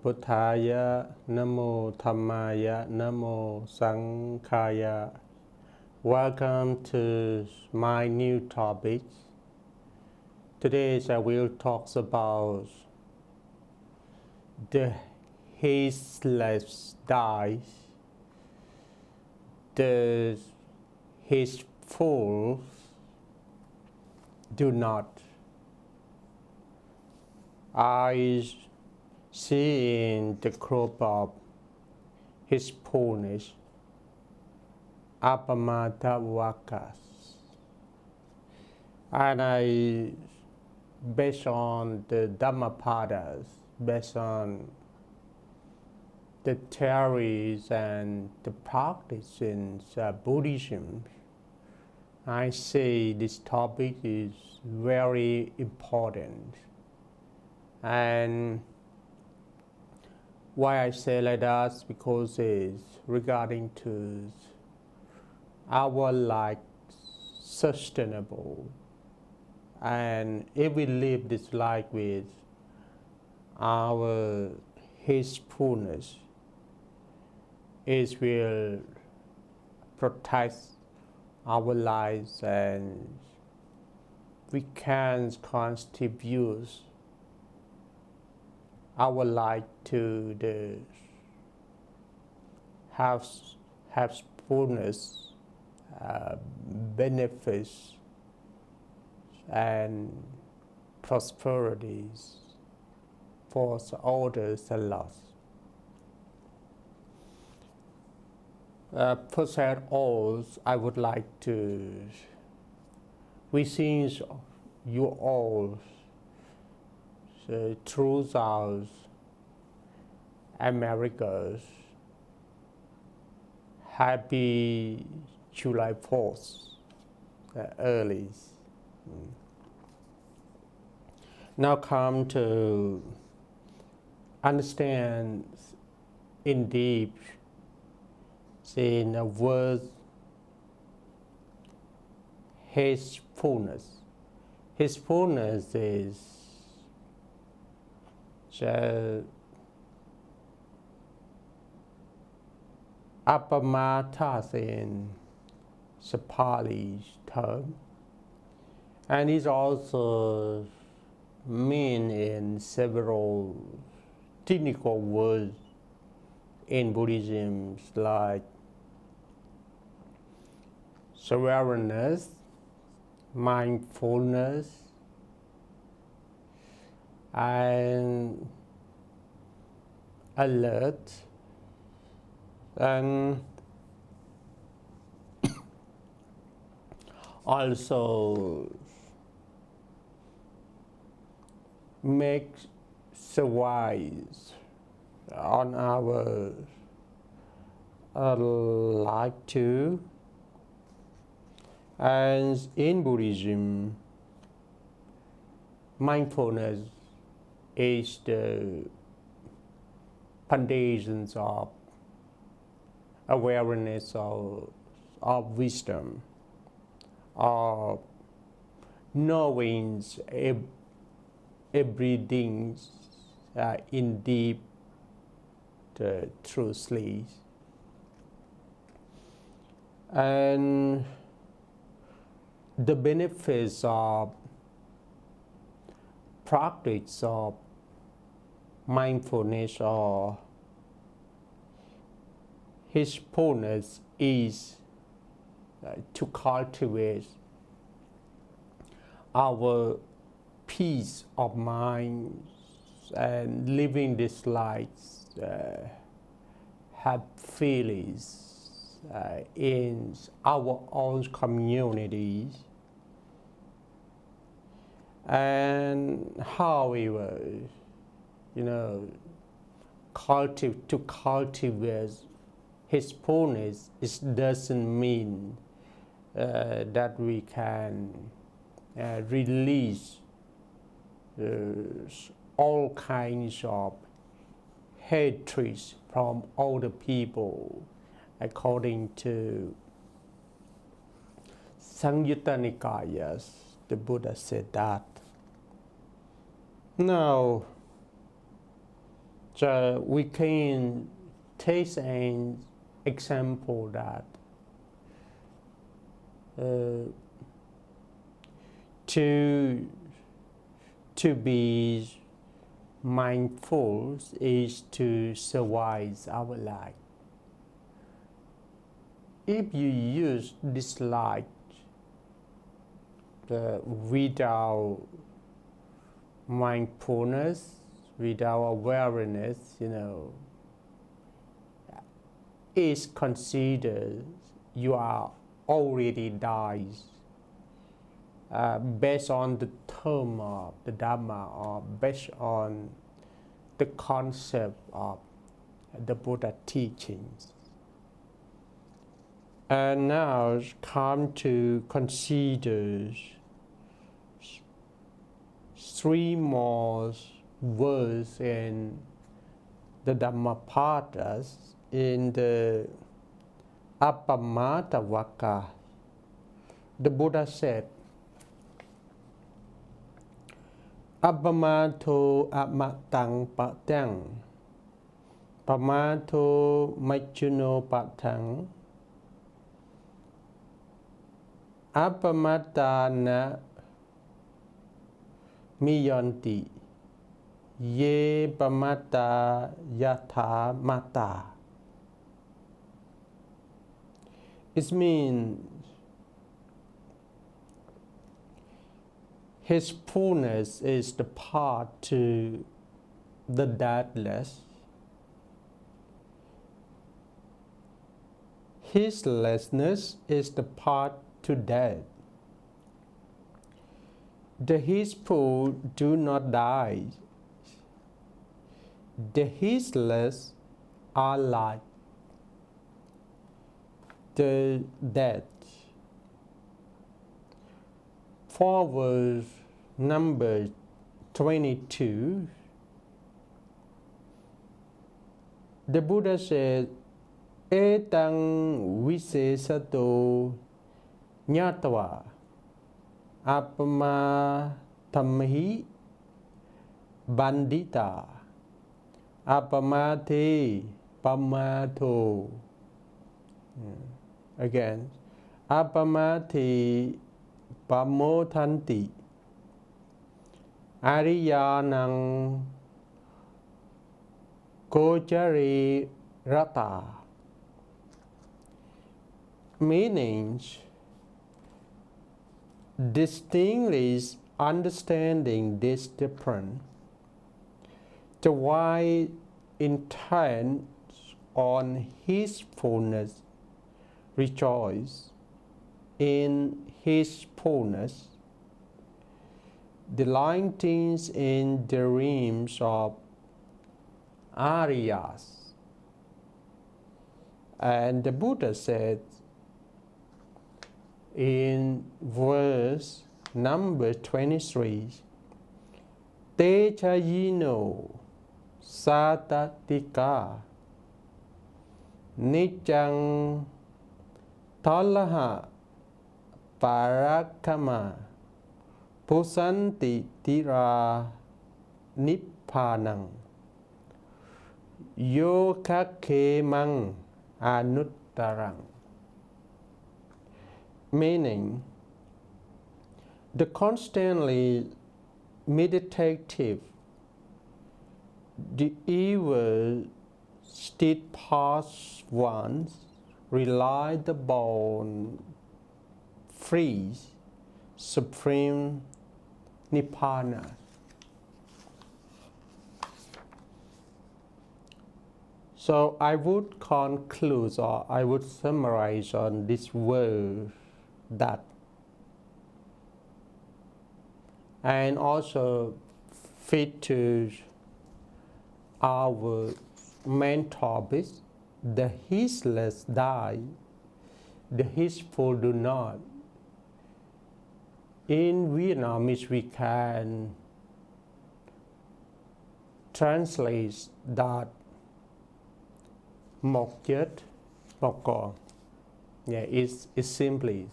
Buddhaya, Namo Dhammaya, Namo Sanghaya. Welcome to my new topic. Today I will talk about the Heedless dies, the Heedfull do not. I see in the group of Heedfulness, Apamatawakas, and I, based on the Dhammapadas, based on the theories and the practice in Buddhism, I say this topic is very important. And why I say like that, because it's regarding to our life sustainable. And if we live this life with our heedfulness, it will protect our lives and we can contribute our life to the healthfulness, benefits and prosperities for others and loss. First of all, I would like to wishing you all throughout America happy July 4th, early. Now come to understand in deep in a word heedfulness. Heedfulness is apamatas in the Pali term, and is also mean in several technical words in Buddhism, like awareness, mindfulness, and alert, and also make wise on our life too. And in Buddhism, mindfulness is the foundations of awareness of wisdom, of knowing everything in deep truthfully. And the benefits of practice of mindfulness or heedfulness is to cultivate our peace of mind and living this life have feelings in our own communities. And however, to cultivate heedfulness, it doesn't mean that we can release all kinds of hatred from other people, according to Samyutta Nikaya. The Buddha said that. Now, So we can take an example that to be mindful is to survive our life. If you use this light without mindfulness, without awareness, is considered you are already died. Based on the term of the Dharma, or based on the concept of the Buddha teachings. And now come to consider three more words in the Dhammapadas in the Appamata Vaka. The Buddha said, Appamato amatang patang, pamato machuno patang, appamatana miyanti, ye pamata yatha mata. It means His fullness is the path to the deathless. Heedlessness is the path to death. The heedful do not die. The heedless are like the dead. For verse number 22, the Buddha said, Etang visesato nyatva appama tamhi bandita appamate pamato. Again, appamate pamotanti ariyanang kojari rata. Meanings: distinguish understanding this difference. The wise intent on His fullness rejoice in His fullness, delighting in the realms of Aryas. And the Buddha said in verse number 23, Te chayino satatika nichang talaha parakama pusanti tira nippanang yokakemang anuttarang. Meaning, the constantly meditative, the evil steadfast ones rely upon free, supreme Nibbana. So I would conclude, or I would summarize on this word that, and also fit to our main topic: the heedless die, the heedful do not. In Vietnamese, we can translate that Một Chết Một Còn. Yeah, it's simply.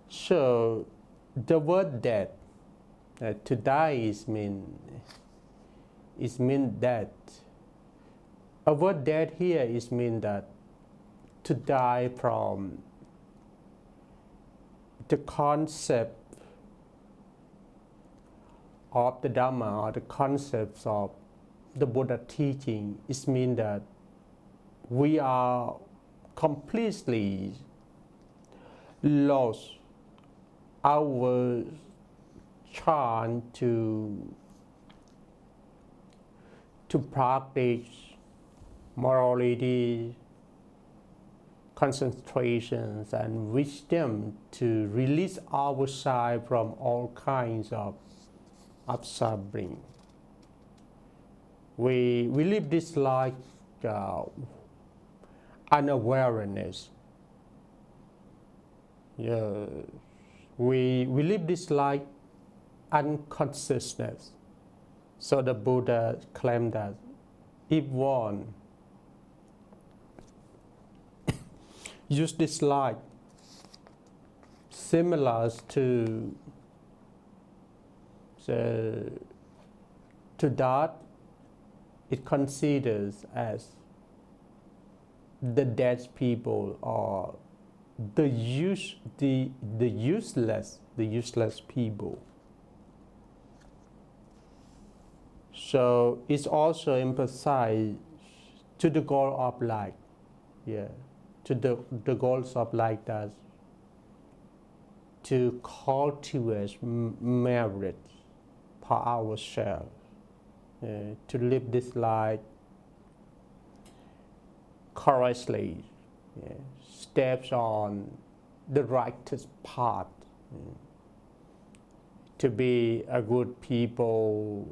So the word death To die is mean death. A word death here is mean that to die from the concept of the Dharma or the concepts of the Buddha teaching. It means that we are completely lost our chance to practice morality, concentrations, and wisdom to release ourselves from all kinds of suffering. We live this life unawareness. Yeah. We live this life unconsciousness. So the Buddha claimed that if one use this life similar to that, it considers as the dead people or the useless people. So it's also emphasized to the goal of life, to the goals of life, that to cultivate merit for ourselves, to live this life courageously, steps on the righteous path, to be a good people,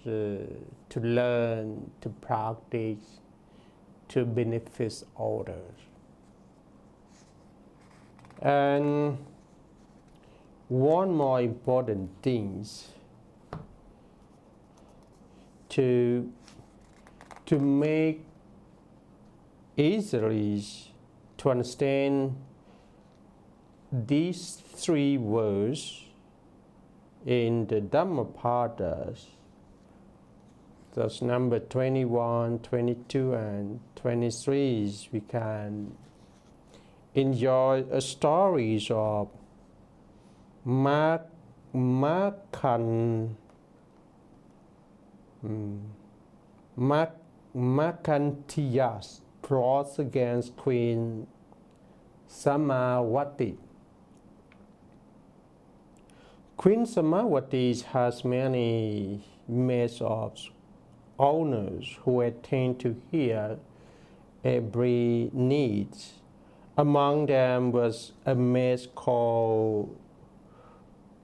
to learn, to practice, to benefit others. And one more important thing, to make easily to understand these three words in the Dhammapada. That's number 21, 22, and 23. We can enjoy stories of Makantiyas plots against Queen Samawati. Queen Samawati has many maids of owners who attend to hear every need. Among them was a maid called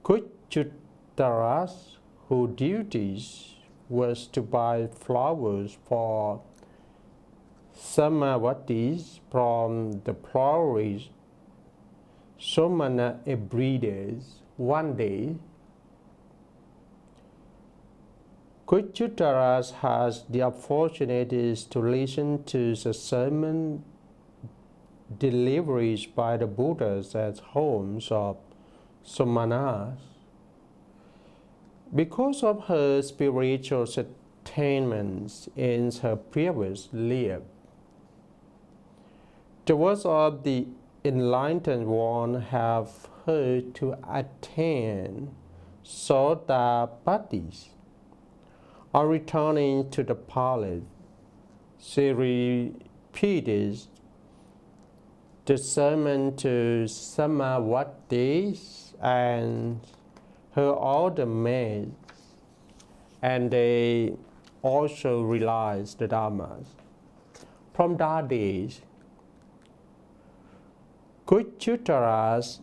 Kuchutaras, whose duties was to buy flowers for Samavatis from the florist Somana every day. One day, Kuchutaras has the opportunity to listen to the sermon deliveries by the Buddhas at homes of Somanas. Because of her spiritual attainments in her previous life, the words of the enlightened one have her to attain Sotapatis. On returning to the palace, she repeated the sermon to Samavati and her older maids, and they also realized the Dharma. From that day, Kuchutaras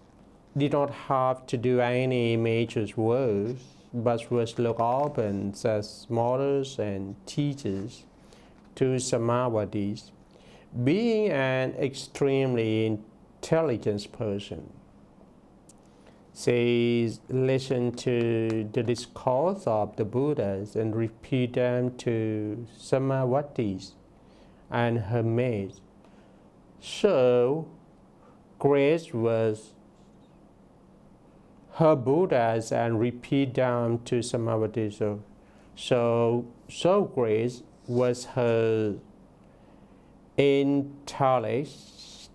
did not have to do any major work, but was looked upon as mothers and teachers to Samavatis. Being an extremely intelligent person, she listened to the discourse of the Buddhas and repeat them to Samavatis and her maids. So, grace was her Buddhas and repeat them to Samavati. So great was her intellect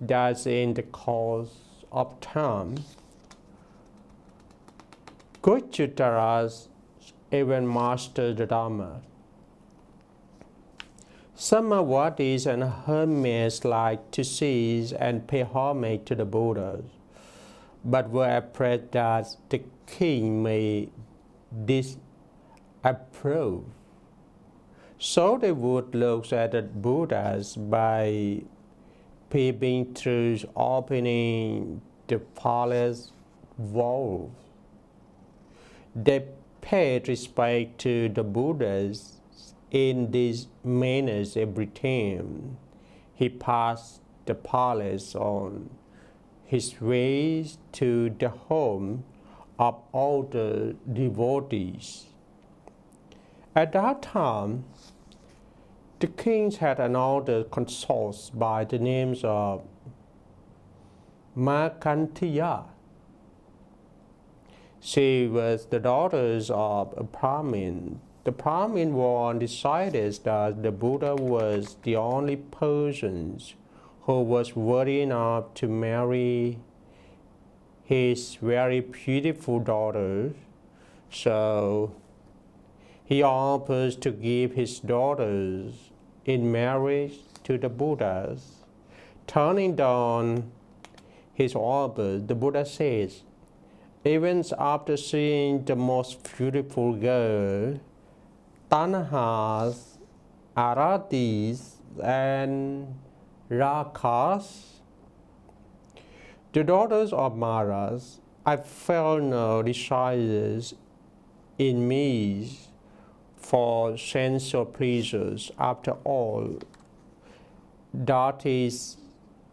that in the course of time, Gochuttaras even mastered the Dharma. Samavatis and hermits liked to seize and pay homage to the Buddhas, but were afraid that the king may disapprove. So they would look at the Buddhas by peeping through opening the palace walls. They paid respect to the Buddhas in these manners every time he passed the palace on his way to the home of all the devotees. At that time, the kings had another consort by the names of Markantiya. She was the daughter of a Brahmin. The Brahmin one decided that the Buddha was the only person who was worthy enough to marry his very beautiful daughter. So he offered to give his daughters in marriage to the Buddhas. Turning down his offer, the Buddha says, even after seeing the most beautiful girl, Tanhas, Aratis, and Rakas, the daughters of Maras, I felt no desires in me for sensual pleasures. After all, that is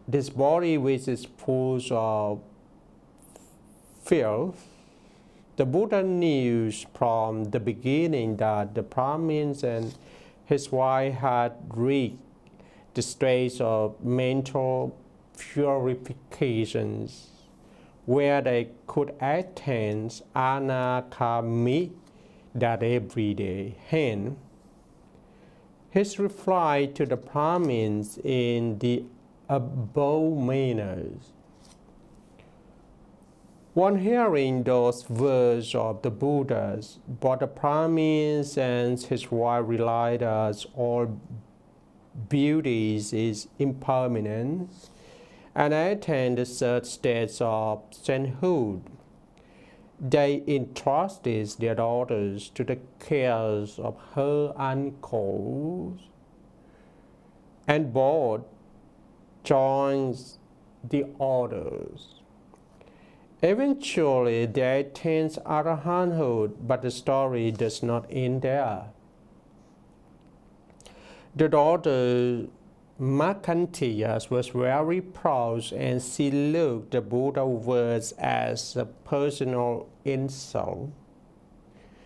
this body which is full of filth. The Buddha knew from the beginning that the Brahmins and his wife had reached the stage of mental purifications where they could attain anakami that every day. Hence, his reply to the Brahmins in the above manners. One hearing those words of the Buddhas, but the Brahmins and his wife relied that all beauties is impermanent and attained the third stage of sainthood. They entrusted their daughters to the cares of her uncles, and both joined the orders. Eventually, they attained arahanthood, but the story does not end there. The daughter Markantiya was very proud, and she looked the Buddha's words as a personal insult.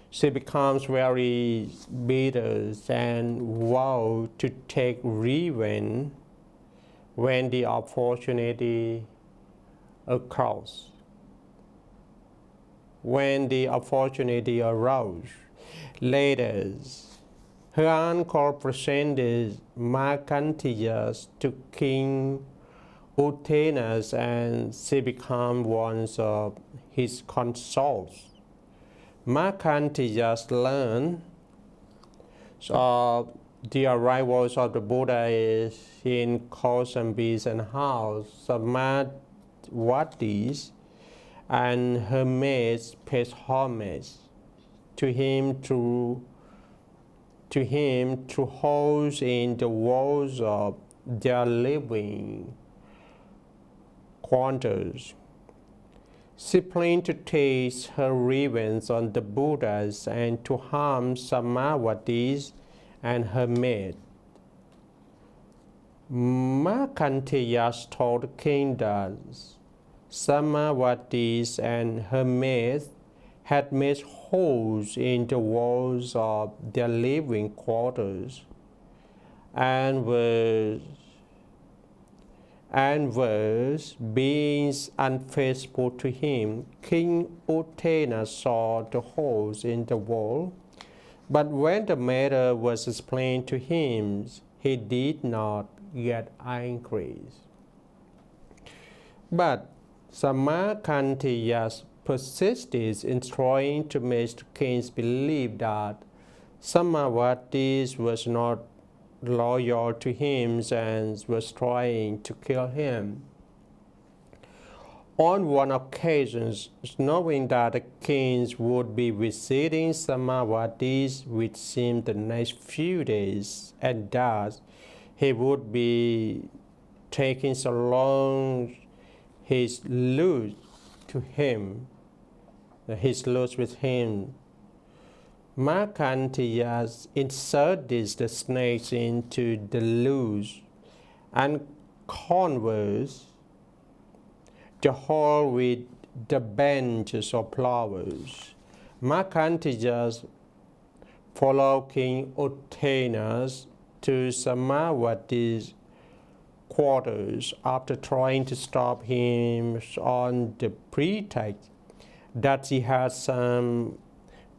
She becomes very bitter and vowed to take revenge when the opportunity occurs. When the opportunity arose, later, her uncle presented Markantiya to King Utenas, and she became one of his consorts. Markantiya learned of the arrivals of the Buddha in Kausambi's and house Samavatis, and her maids paid homage to him through holes in the walls of their living quarters. She planned to take her revenge on the Buddhas and to harm Samavatis and her maid. Markantiya told the king that Samavatis and her maids had made holes in the walls of their living quarters and and was being unfaithful to him, King Utena saw the holes in the wall. But when the matter was explained to him, he did not get angry. But Samakantiyas persisted in trying to make the king believe that Samavati was not loyal to him and was trying to kill him. On one occasion, knowing that the king would be visiting Samavati within the next few days, and that he would be taking so long his lute with him, Markantiya inserted the snakes into the lute and covered the hole with the benches of flowers. Markantiya followed King Utena to Samavati's quarters after trying to stop him on the pretext that he had some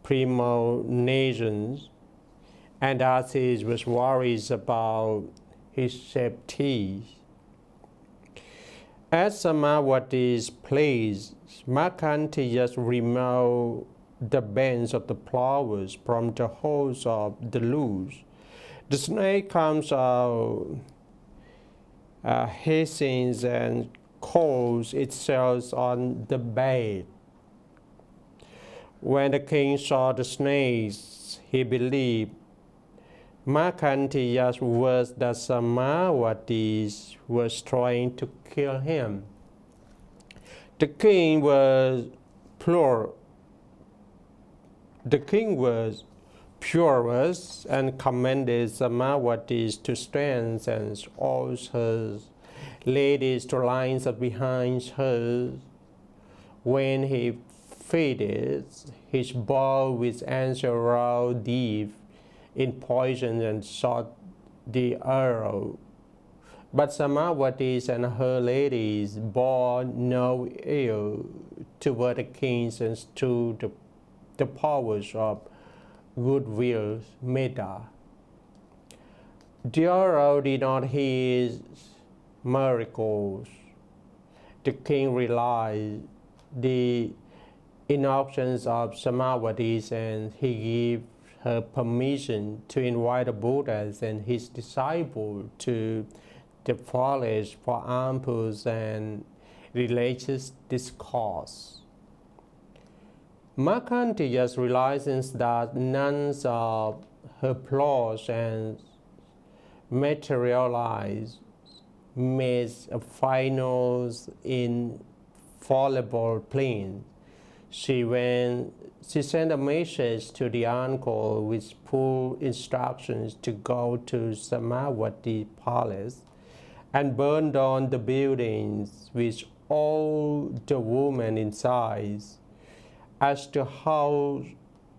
premonitions and that he was worried about his safety. At Samavati's place, Markantiya removed the bench of the flowers from the holes of the lute. The snake comes out, hissing and coils itself on the bed. When the king saw the snakes, he believed Markantiya's words that Samavati was trying to kill him. The king was furious and commanded Samavati to stand and all her ladies to line up behind her. When he fitted his bow with arrow deep in poison and shot the arrow. But Samavati and her ladies bore no ill toward the king and to the powers of goodwill, metta. The arrow did not his miracles. The king realized the instructions of Samavati and he gave her permission to invite the Buddha and his disciples to the forest for ample and religious discourse. Markantiya realizes that none of her plots and materialize made a final infallible plan. She sent a message to the uncle with full instructions to go to Samavati Palace and burn down the buildings with all the women inside. As the house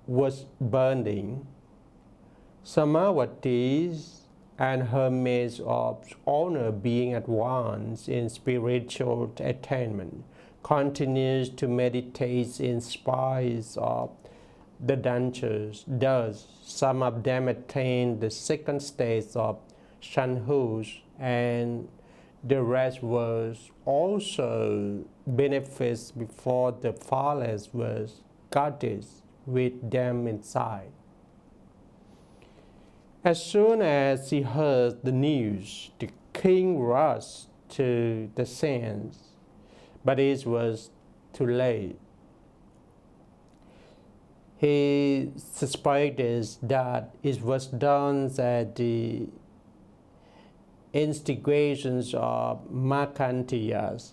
was burning, Samavati and her maids of honor, being at once in spiritual attainment, continues to meditate in spite of the dangers. Thus, some of them attain the second stage of Shanhus, and the rest was also benefits before the palace was guarded with them inside. As soon as he heard the news, the king rushed to the sands, but it was too late. He suspected that it was done at the instigations of Markantiya,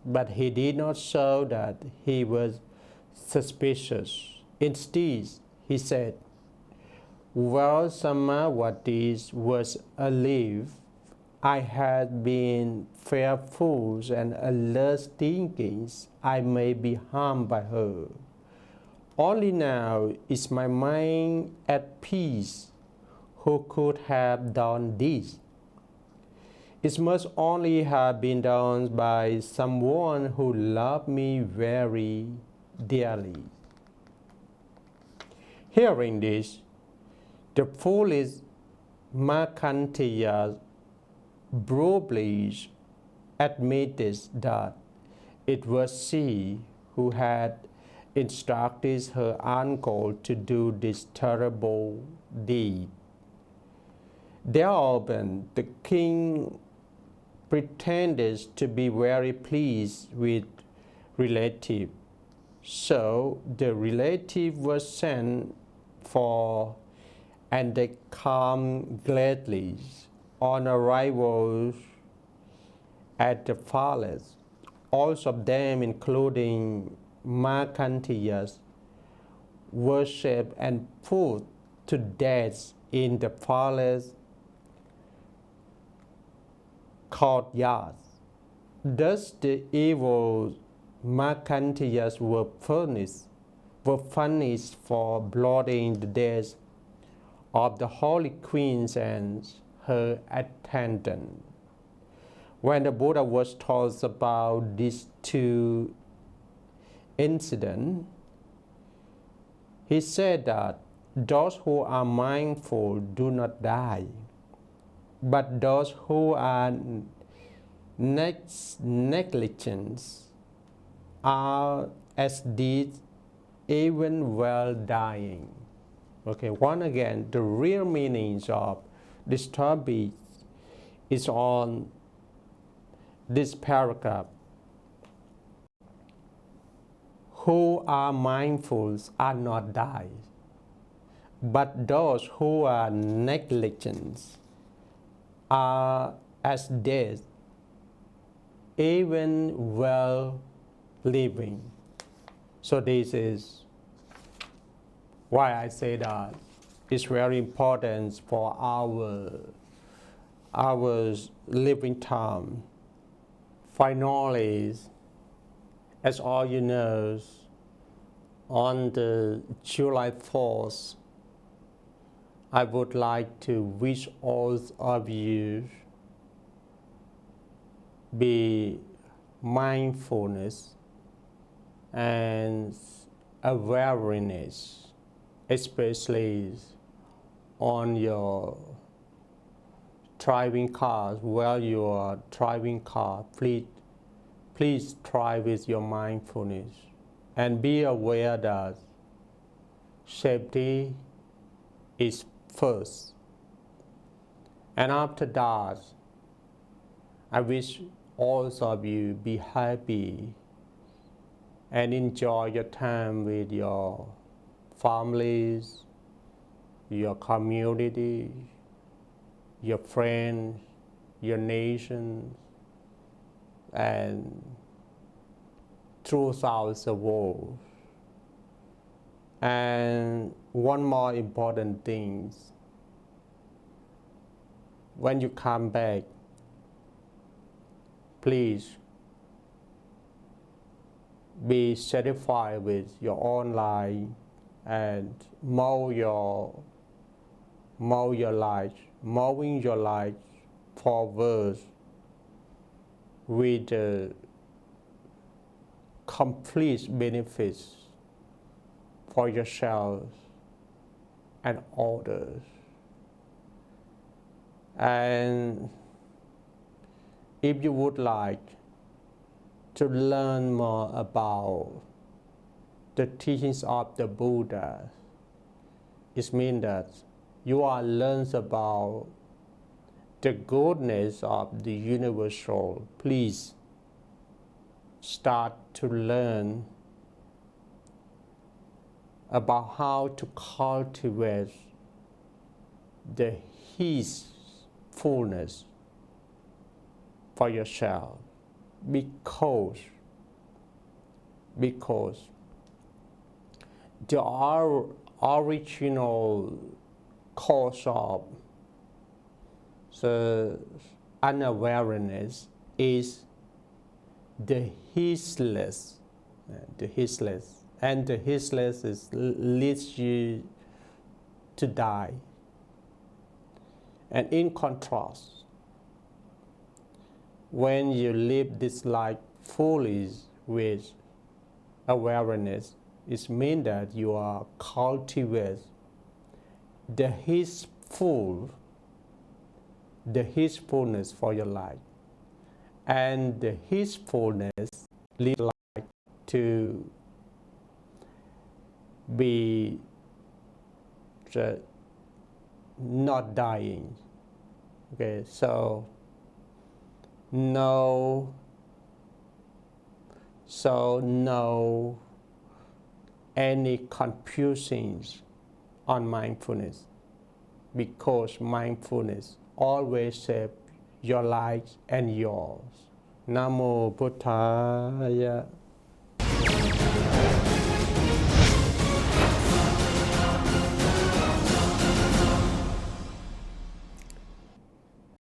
but he did not show that he was suspicious. Instead, he said, while Samavati was alive, I had been fearful and alert, thinking I may be harmed by her. Only now is my mind at peace. Who could have done this? It must only have been done by someone who loved me very dearly. Hearing this, the foolish Markandeya boldly admitted that it was she who had instructed her uncle to do this terrible deed. Thereupon the king pretended to be very pleased with relative. So the relative was sent for, and they came gladly. On arrival at the palace, all of them, including Markandeya, worshipped and put to death in the palace courtyard. Thus the evil Markandeya were punished for blotting the death of the holy queen and her attendant. When the Buddha was told about these two incidents, he said that those who are mindful do not die, but those who are negligent are as dead even while dying. Okay, once again, the real meanings of this topic is on this paragraph. Who are mindful are not die, but those who are negligent are as dead even while living. So this is why I say that it's very important for our living time. Finally, as all you know, on the July 4th, I would like to wish all of you be mindfulness and awareness, especially on your driving cars. While you are driving car, please drive with your mindfulness and be aware that safety is first. And after that, I wish all of you be happy and enjoy your time with your families, your community, your friends, your nation, and throughout the world. And one more important thing, when you come back, please be satisfied with your own life and mowing your life forward with the complete benefits for yourself and others. And if you would like to learn more about the teachings of the Buddha, it means that you are learns about the goodness of the universal. Please start to learn about how to cultivate the Heedfulness for yourself, because the original cause of the unawareness is the Heedless, and the Heedless leads you to die. And in contrast, when you live this life fully with awareness, it means that you are cultivating the heedfulness for your life. And the heedfulness leads life to be not dying. Okay, so no any confusions on mindfulness, because mindfulness always saves your life and yours. Namo Buddhaya.